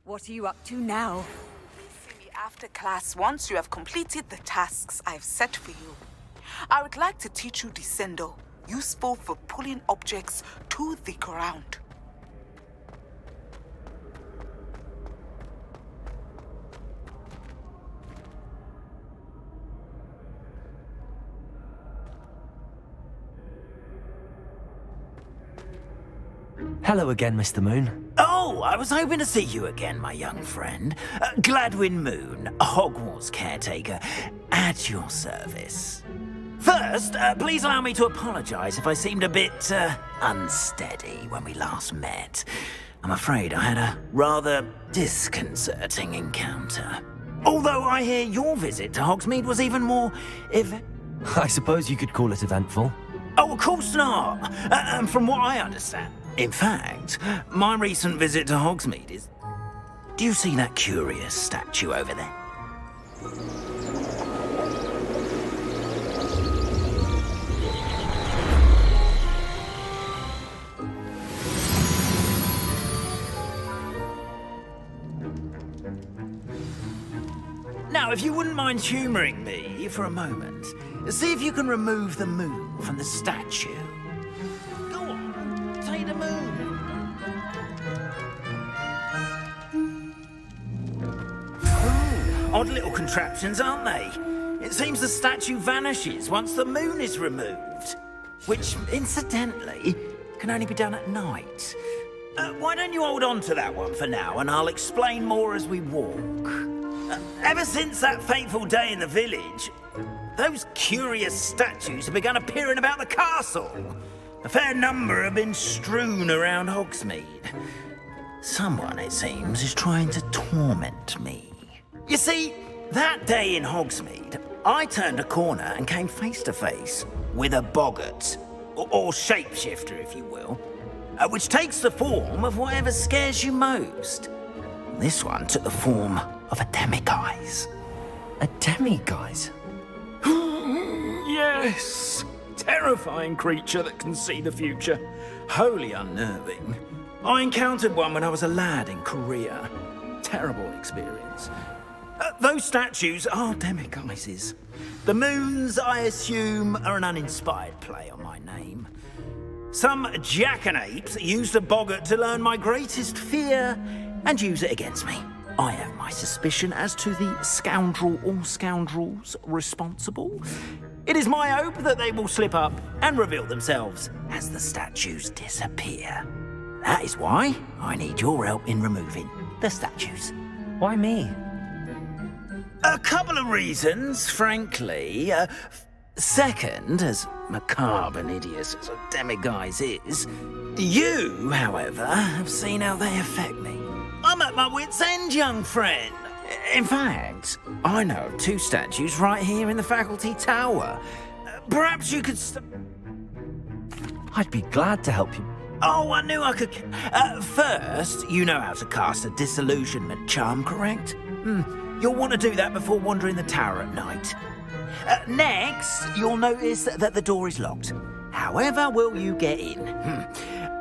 What are you up to now? See me after class once you have completed the tasks I've set for you. I would like to teach you Descendo, useful for pulling objects to the ground. Hello again, Mr. Moon. Oh, I was hoping to see you again, my young friend. Gladwin Moon, Hogwarts caretaker, at your service. First, please allow me to apologize if I seemed a bit, unsteady when we last met. I'm afraid I had a rather disconcerting encounter. Although I hear your visit to Hogsmeade was even more I suppose you could call it eventful. Oh, of course not. And from what I understand. In fact, my recent visit to Hogsmeade is... Do you see that curious statue over there? Now, if you wouldn't mind humouring me for a moment, see if you can remove the moon from the statue. Go on, take the moon. Ooh, odd little contraptions, aren't they? It seems the statue vanishes once the moon is removed. Which, incidentally, can only be done at night. Why don't you hold on to that one for now, and I'll explain more as we walk. Ever since that fateful day in the village, those curious statues have begun appearing about the castle. A fair number have been strewn around Hogsmeade. Someone, it seems, is trying to torment me. You see, that day in Hogsmeade, I turned a corner and came face to face with a boggart, or shapeshifter, if you will, which takes the form of whatever scares you most. This one took the form of a demiguise. A demiguise? Yes! Terrifying creature that can see the future. Wholly unnerving. I encountered one when I was a lad in Korea. Terrible experience. Those statues are demiguises. The moons, I assume, are an uninspired play on my name. Some jackanapes used a boggart to learn my greatest fear and use it against me. I have my suspicion as to the scoundrel or scoundrels responsible. It is my hope that they will slip up and reveal themselves as the statues disappear. That is why I need your help in removing the statues. Why me? A couple of reasons, frankly. Second, as macabre and hideous as a demiguise is, you, however, have seen how they affect me. I'm at my wit's end, young friend. In fact, I know of two statues right here in the faculty tower. Perhaps you could... I'd be glad to help you. Oh, I knew I could... First, you know how to cast a disillusionment charm, correct? You'll want to do that before wandering the tower at night. Next, you'll notice that the door is locked. However will you get in?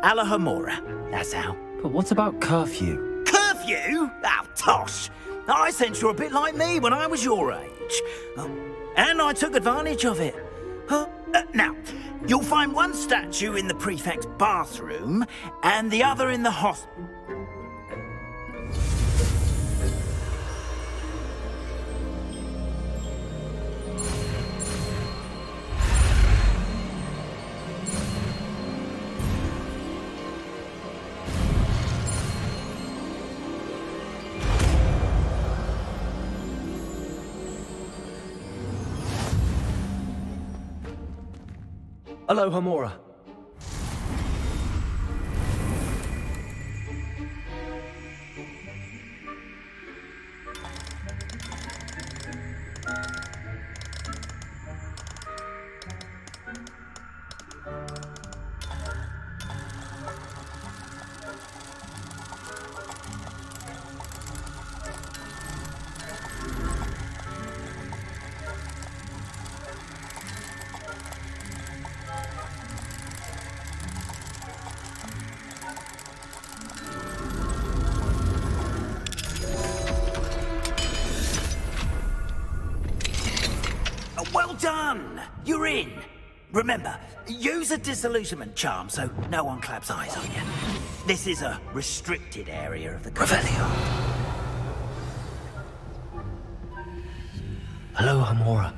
Alahomora, that's how. But what about curfew? Curfew? Oh, tosh. I sense you're a bit like me when I was your age. And I took advantage of it. Now, you'll find one statue in the prefect's bathroom and the other in the hospital. Aloha Mora. Well done! You're in. Remember, use a disillusionment charm so no one claps eyes on you. This is a restricted area of the Revelio. Hello, Hamora.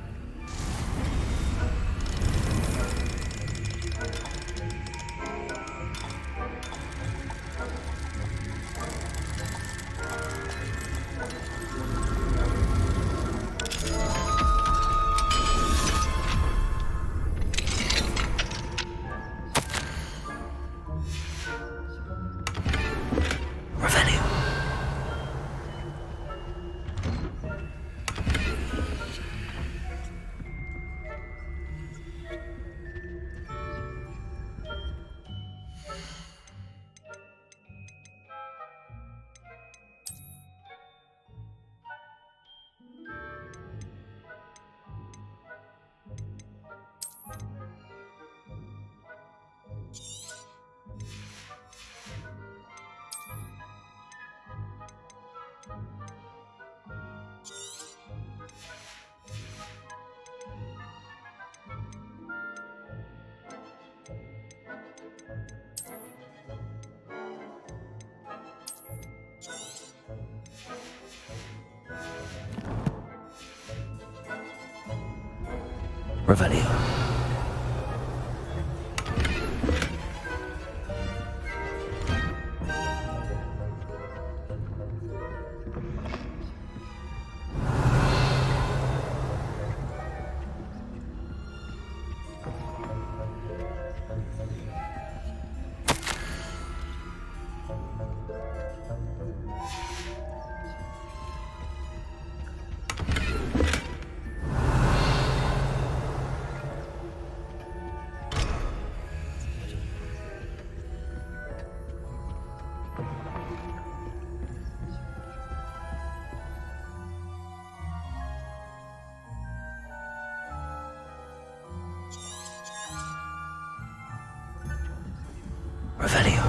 Revelio. Revelio.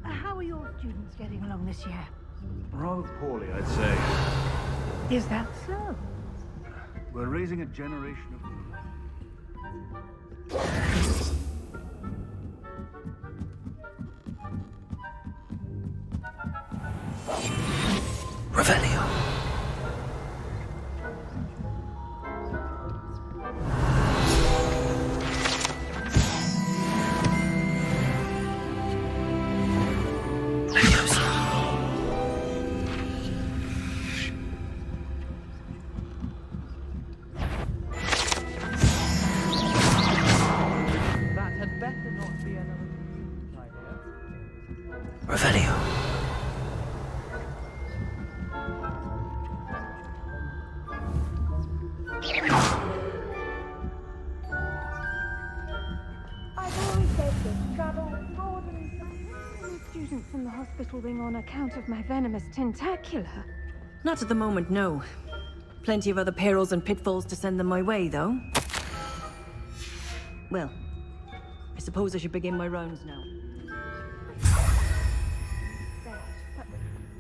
How are your students getting along this year? Rather poorly, I'd say. Is that so? We're raising a generation of... Revelio. That had better not be another idea. Revelio. I've always said this travel broadens. Students from the hospital wing on account of my venomous tentacular. Not at the moment, no. Plenty of other perils and pitfalls to send them my way, though. Well, I suppose I should begin my rounds now.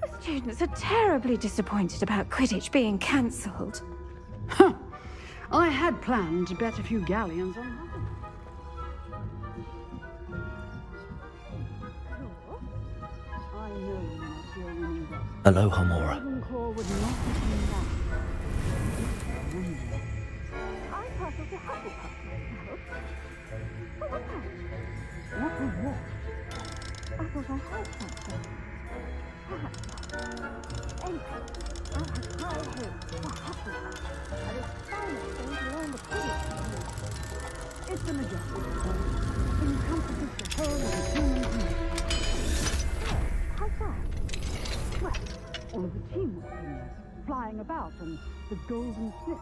The students are terribly disappointed about Quidditch being cancelled. I had planned to bet a few galleons on Hogwarts. I know you're not here winning bets. Hello, Hamora. Ravenclaw would not have been back. I puzzled to Hufflepuff, I hope. But what that? What was what? I thought I heard something. Perhaps not. Anyway, I have high hopes for Hufflepuff. And it's finally going to learn the Quidditch. It's a majestic place. Encompasses the whole of the human All of the teamwork in there, flying about, and the golden snitch.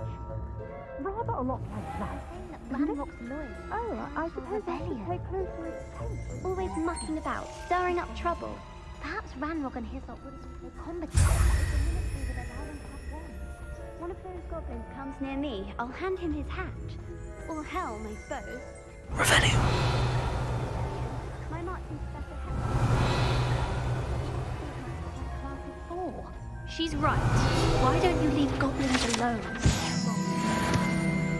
Rather a lot like that. Saying that Ranrock's loyal. Oh, I suppose I should pay closer attention. Always mucking about, stirring up trouble. Perhaps Ranrock and his lot wouldn't be so combative if the military would allow them to have wands. One of those goblins comes near me, I'll hand him his hat. Or helm, I suppose. Revelio. My marching special hat. Class of 4. She's right. Why don't you leave goblins alone?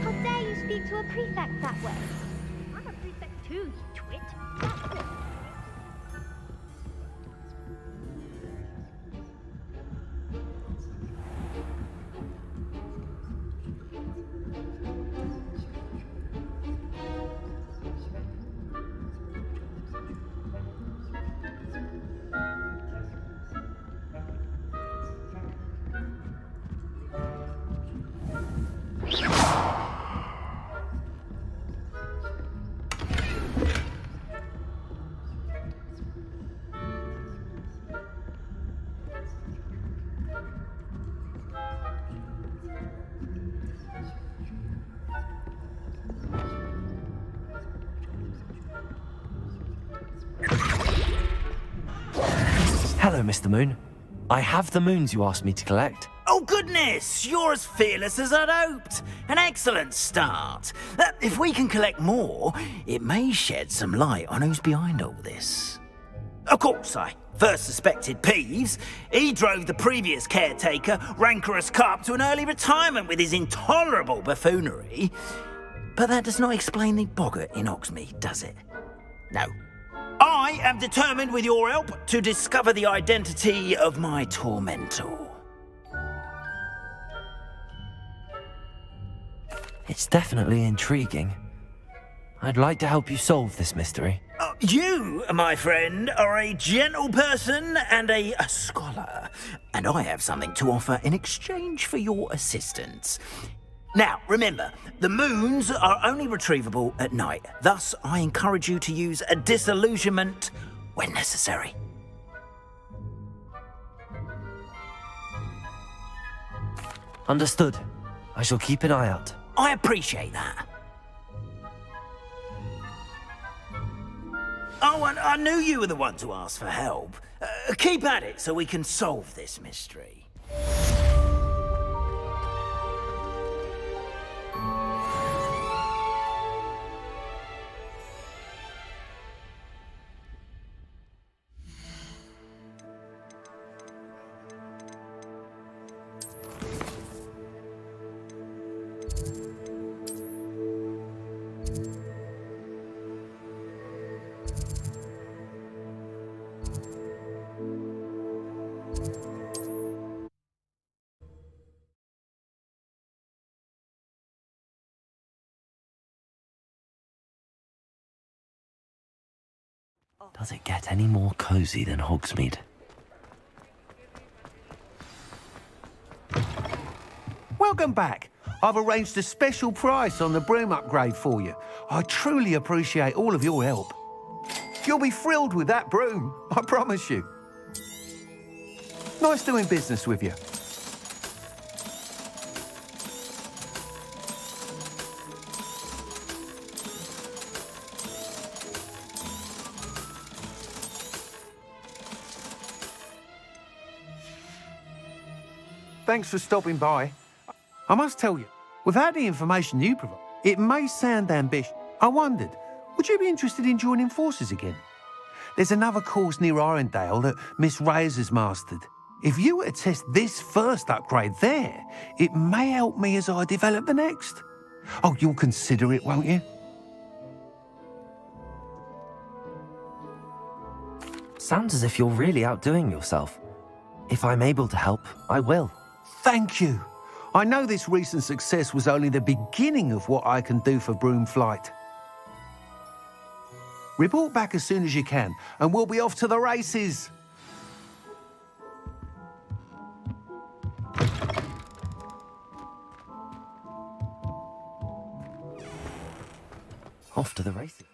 How dare you speak to a prefect that way? I'm a prefect too, you twit. That's it. Hello, Mr. Moon. I have the moons you asked me to collect. Oh, goodness! You're as fearless as I'd hoped. An excellent start. If we can collect more, it may shed some light on who's behind all this. Of course, I first suspected Peeves. He drove the previous caretaker, Rancorous Carp, to an early retirement with his intolerable buffoonery. But that does not explain the boggart in Hogsmeade, does it? No. I am determined, with your help, to discover the identity of my tormentor. It's definitely intriguing. I'd like to help you solve this mystery. You, my friend, are a gentle person and a scholar, and I have something to offer in exchange for your assistance. Now, remember, the moons are only retrievable at night. Thus, I encourage you to use a disillusionment when necessary. Understood. I shall keep an eye out. I appreciate that. Oh, and I knew you were the one to ask for help. Keep at it so we can solve this mystery. Does it get any more cozy than Hogsmeade? Welcome back. I've arranged a special price on the broom upgrade for you. I truly appreciate all of your help. You'll be thrilled with that broom, I promise you. Nice doing business with you. Thanks for stopping by. I must tell you, without the information you provide, it may sound ambitious. I wondered, would you be interested in joining forces again? There's another course near Arendelle that Miss Reyes has mastered. If you were to test this first upgrade there, it may help me as I develop the next. Oh, you'll consider it, won't you? Sounds as if you're really outdoing yourself. If I'm able to help, I will. Thank you. I know this recent success was only the beginning of what I can do for Broomflight. Report back as soon as you can, and we'll be off to the races. Off to the races.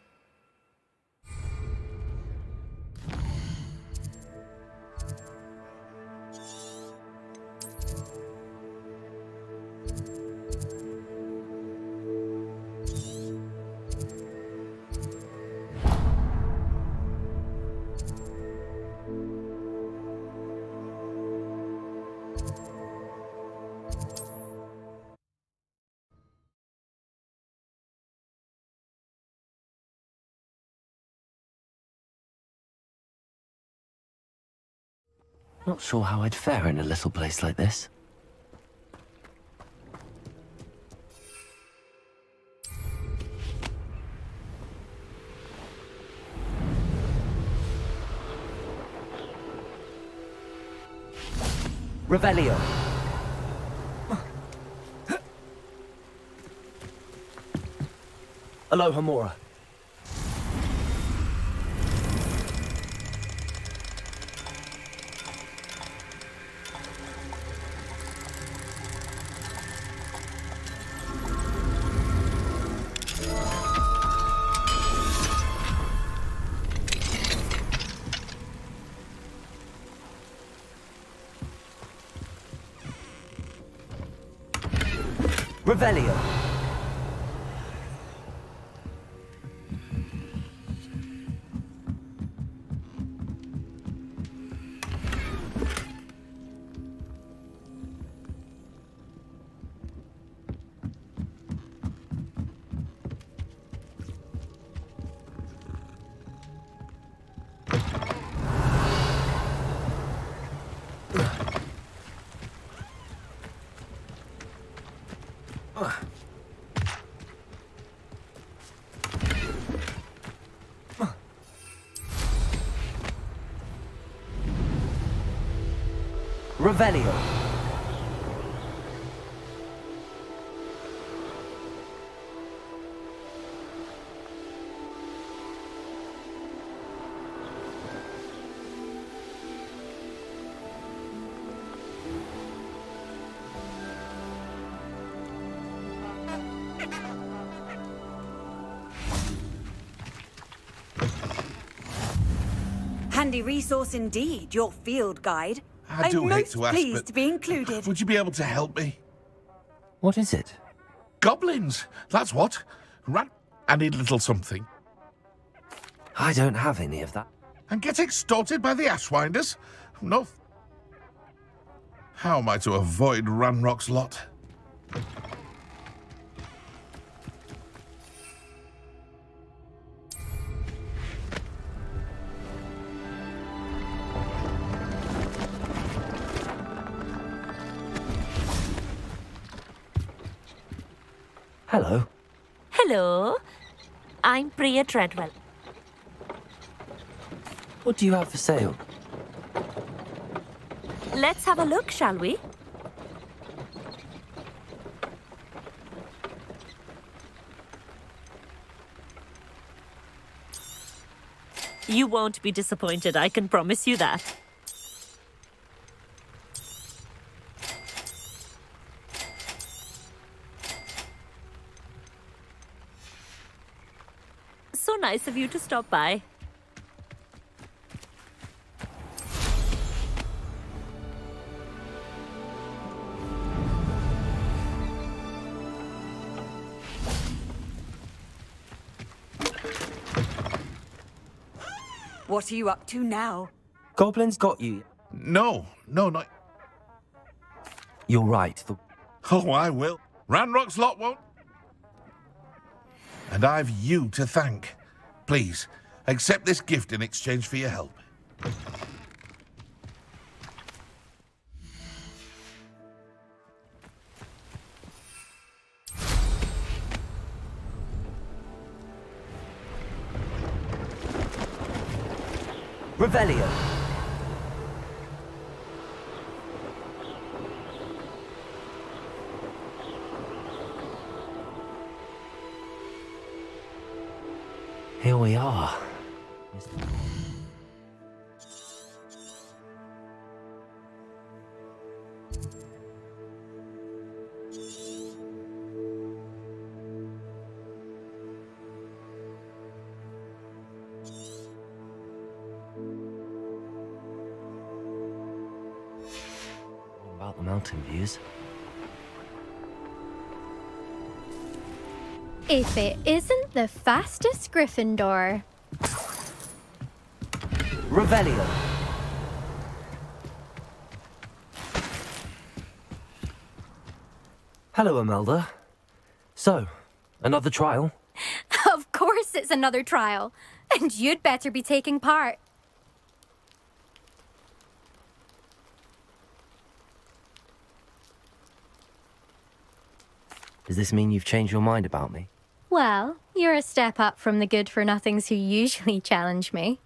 Not sure how I'd fare in a little place like this. Revelio. Aloha Mora. Revelio. Revelio. Handy resource indeed, your field guide. I do I'm hate most to ask, pleased but to be included. would you be able to help me? What is it? Goblins, that's what. I need a little something. I don't have any of that. And get extorted by the Ashwinders? No. How am I to avoid Ranrock's lot? Hello. Hello. I'm Priya Treadwell. What do you have for sale? Let's have a look, shall we? You won't be disappointed, I can promise you that. So nice of you to stop by. What are you up to now? Goblins got you. No, not... You're right. Oh, I will. Ranrock's lot won't. And I've you to thank. Please, accept this gift in exchange for your help. Revelio. Here we are. About the mountain views. If it isn't the fastest Gryffindor. Revelio. Hello, Imelda. So, another trial? Of course it's another trial. And you'd better be taking part. Does this mean you've changed your mind about me? Well, you're a step up from the good-for-nothings who usually challenge me.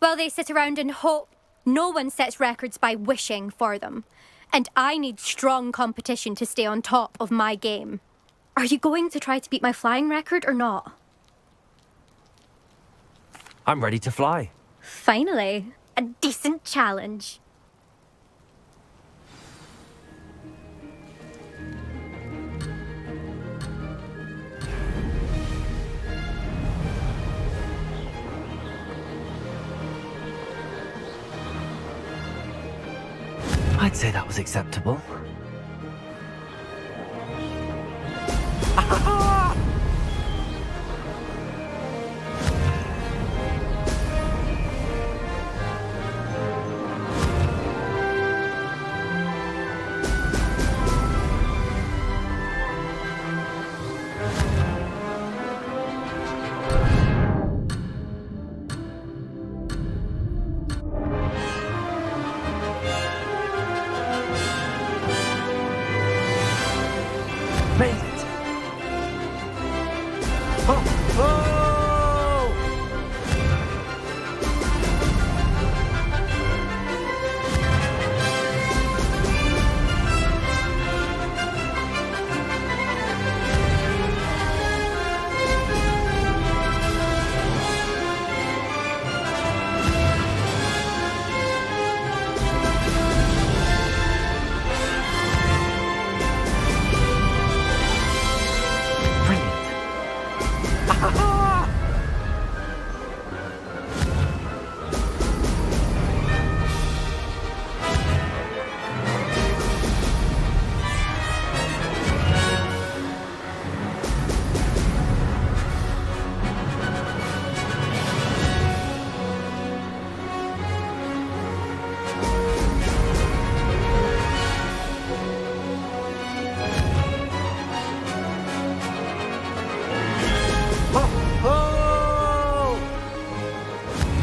Well, they sit around and hope. No one sets records by wishing for them. And I need strong competition to stay on top of my game. Are you going to try to beat my flying record or not? I'm ready to fly. Finally, a decent challenge. I'd say that was acceptable. Made it! Oh! Oh!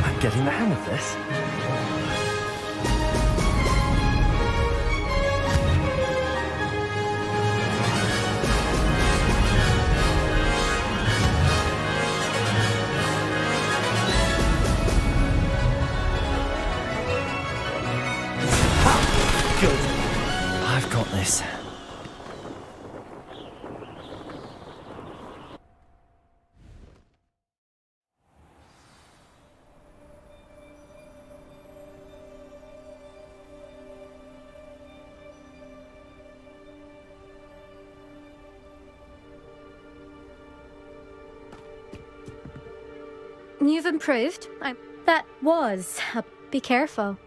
I'm getting the hang of this. Good. I've got this. You've improved. That was. Be careful.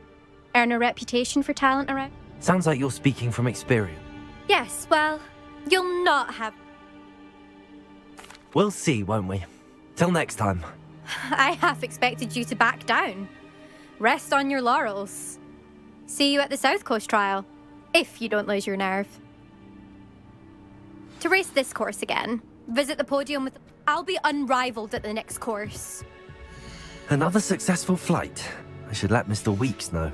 Earn a reputation for talent around. Sounds like you're speaking from experience. Yes, well, you'll not have. We'll see, won't we? Till next time. I half expected you to back down. Rest on your laurels. See you at the South Coast trial, if you don't lose your nerve. To race this course again, visit the podium with. I'll be unrivaled at the next course. Another successful flight. I should let Mr. Weeks know.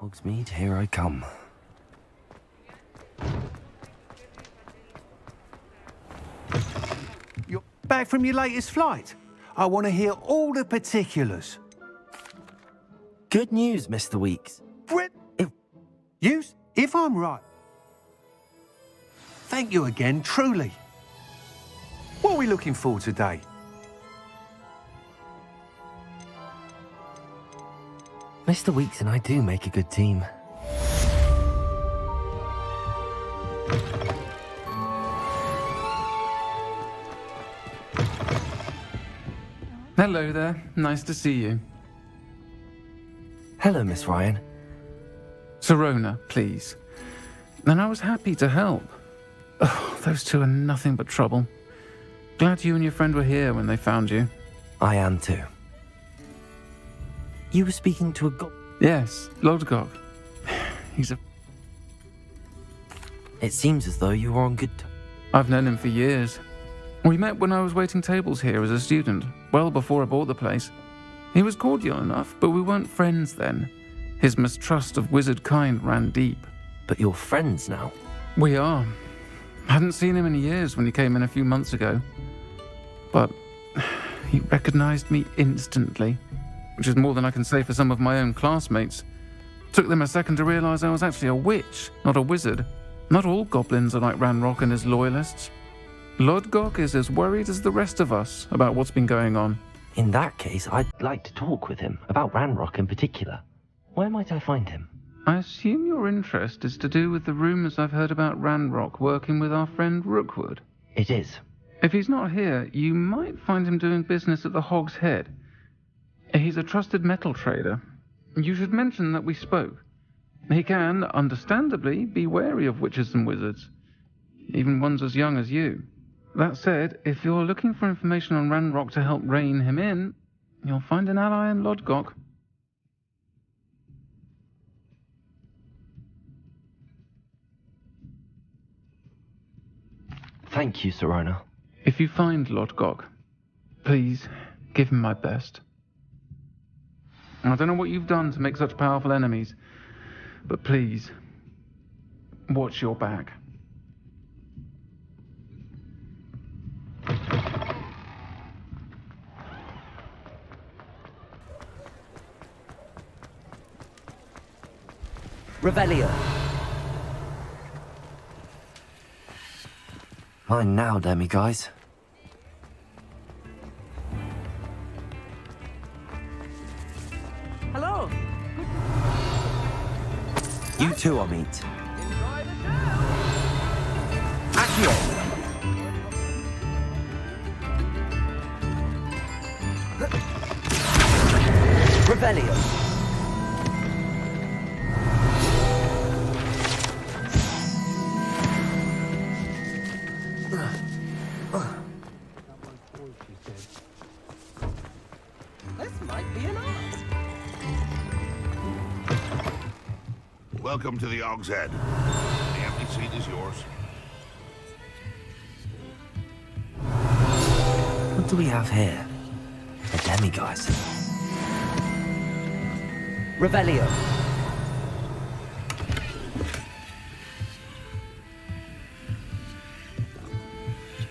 Hogsmeade, here I come. You're back from your latest flight? I want to hear all the particulars. Good news, Mr. Weeks. Use, if I'm right. Thank you again, truly. What are we looking for today? Mr. Weeks and I do make a good team. Hello there. Nice to see you. Hello, Miss Ryan. Sirona, please. And I was happy to help. Oh, those two are nothing but trouble. Glad you and your friend were here when they found you. I am too. You were speaking to a Yes, Lodgok. He's a... It seems as though you were on good terms. I've known him for years. We met when I was waiting tables here as a student, well before I bought the place. He was cordial enough, but we weren't friends then. His mistrust of wizard kind ran deep. But you're friends now? We are. Hadn't seen him in years when he came in a few months ago. But he recognized me instantly, which is more than I can say for some of my own classmates. Took them a second to realize I was actually a witch, not a wizard. Not all goblins are like Ranrock and his loyalists. Lodgok is as worried as the rest of us about what's been going on. In that case, I'd like to talk with him, about Ranrock in particular. Where might I find him? I assume your interest is to do with the rumors I've heard about Ranrock working with our friend Rookwood. It is. If he's not here, you might find him doing business at the Hog's Head. He's a trusted metal trader. You should mention that we spoke. He can, understandably, be wary of witches and wizards, even ones as young as you. That said, if you're looking for information on Ranrock to help rein him in, you'll find an ally in Lodgok. Thank you, Serona. If you find Lodgok, please give him my best. I don't know what you've done to make such powerful enemies, but please, watch your back. Revelio. Mine now, demiguise. Hello. You too, I'll meet. Accio! Revelio. This might be an art. Welcome to the Hog's Head. The empty seat is yours. What do we have here? A demiguise. Revelio.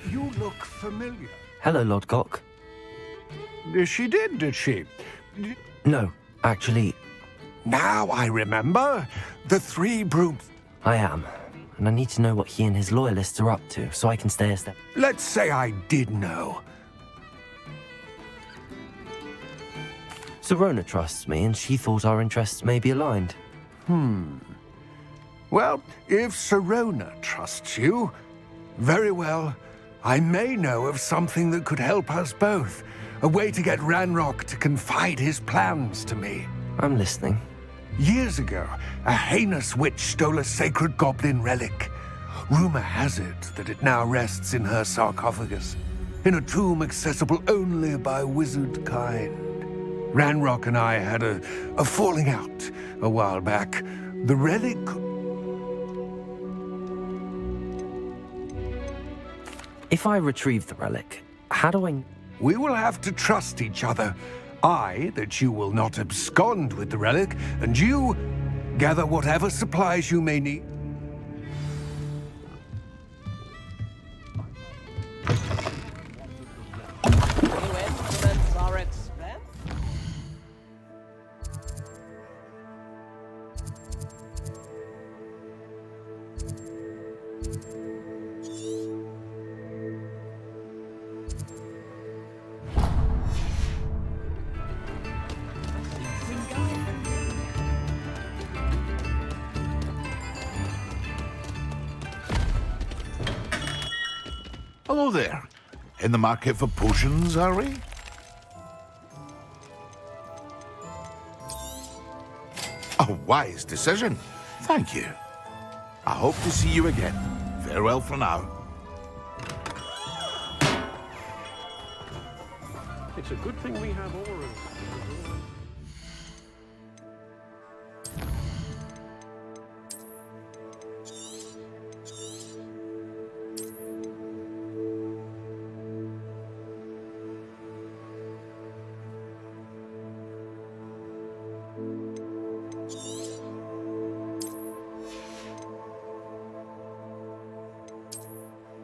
You look familiar. Hello, Lodgok. She did she? No, actually, Now I remember. The three brooms. I am. And I need to know what he and his loyalists are up to, so I can stay a step. Let's say I did know. Serona trusts me, and she thought our interests may be aligned. Well, if Serona trusts you, very well. I may know of something that could help us both. A way to get Ranrock to confide his plans to me. I'm listening. Years ago, a heinous witch stole a sacred goblin relic. Rumor has it that it now rests in her sarcophagus, in a tomb accessible only by wizard kind. Ranrock and I had a falling out a while back. The relic... If I retrieve the relic, how do I... We will have to trust each other. I, that you will not abscond with the relic, and you, gather whatever supplies you may need. New instruments are expensive. Hello there. In the market for potions, are we? A wise decision. Thank you. I hope to see you again. Farewell for now. It's a good thing we have oars.